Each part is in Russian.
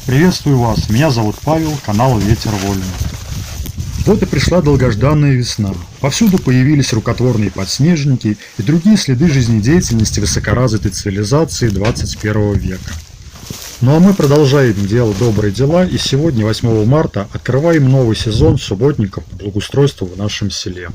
Приветствую вас, меня зовут Павел, канал Ветер Вольный. Вот и пришла долгожданная весна. Повсюду появились рукотворные подснежники и другие следы жизнедеятельности высокоразвитой цивилизации 21 века. Ну а мы продолжаем делать добрые дела, и сегодня, 8 марта, открываем новый сезон субботников по благоустройству в нашем селе.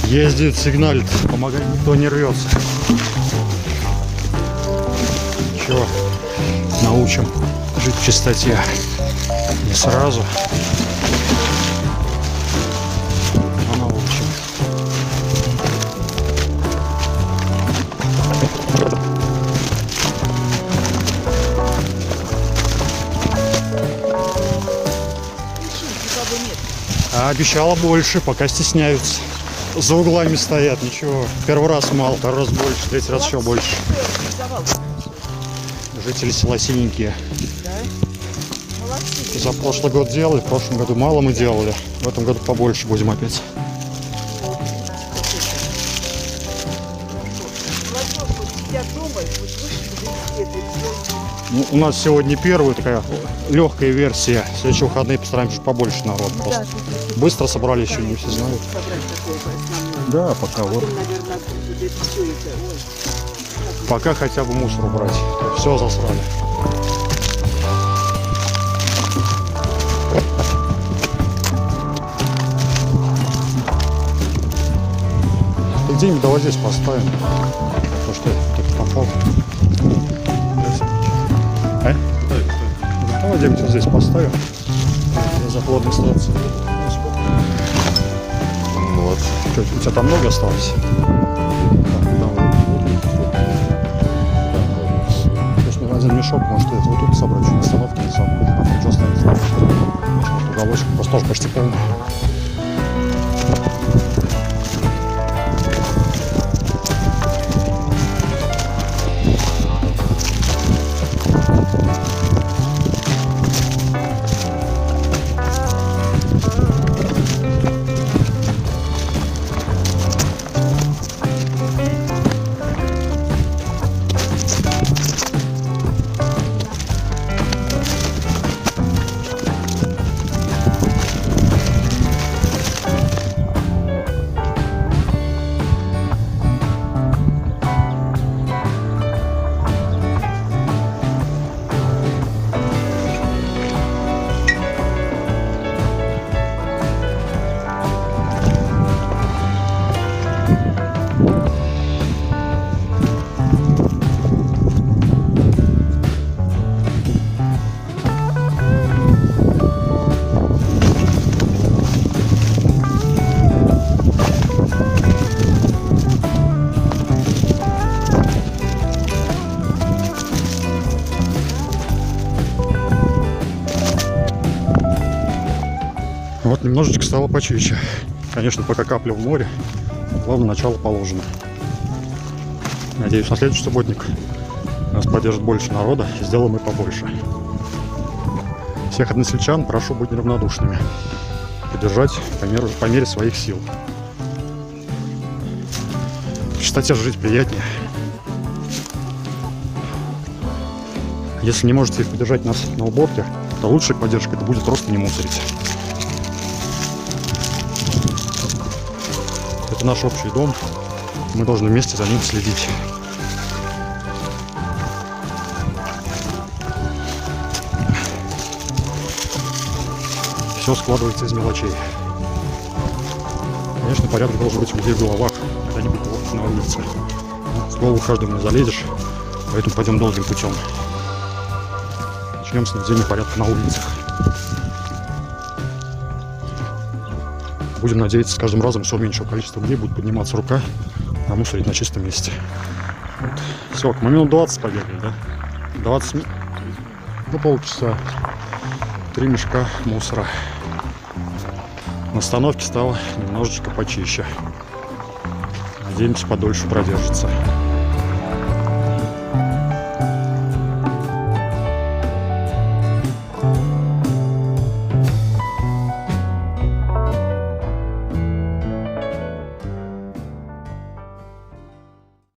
Ездит, сигналит, помогать никто не рвется. Чего? Научим жить в чистоте. Не сразу, но научим. А обещала больше, пока стесняются. За углами стоят, ничего. Первый раз мало, второй раз больше, третий раз еще больше. Жители села синенькие. За прошлый год делали, в прошлом году мало мы делали. В этом году побольше будем опять. Ну, у нас сегодня первая такая легкая версия. В следующие выходные постараемся побольше народу. Просто быстро собрали, еще не все знают. Да, пока вот. Пока хотя бы мусор убрать. Все засрали. Где-нибудь давай здесь поставим. Потому что это попал. Давай где-нибудь здесь поставим. За плотной станции. Вот. Что, у тебя там много осталось? Конечно, один мешок, может, это вот тут собрать, на остановке не сам. А что останется? Уголочек просто тоже почти полный. Вот немножечко стало почище. Конечно, пока капля в море. Главное, начало положено. Надеюсь, на следующий субботник нас поддержит больше народа, и сделаем мы побольше. Всех односельчан прошу быть неравнодушными. Поддержать по мере своих сил. В чистоте жить приятнее. Если не можете поддержать нас на уборке, то лучшая поддержка это будет просто не мусорить. Это наш общий дом. Мы должны вместе за ним следить. Все складывается из мелочей. Конечно, порядок должен быть у людей в головах, когда они будут работать на улице. В голову каждому не залезешь, поэтому пойдем долгим путем. Начнем с наведения порядка на улицах. Будем надеяться, с каждым разом все меньшего количества людей будет подниматься рука, а мусорить на чистом месте. Вот. Все, к минут 20 побегали, да? 20 минут, ну, полчаса. 3 мешка мусора. На остановке стало немножечко почище. Надеемся, подольше продержится.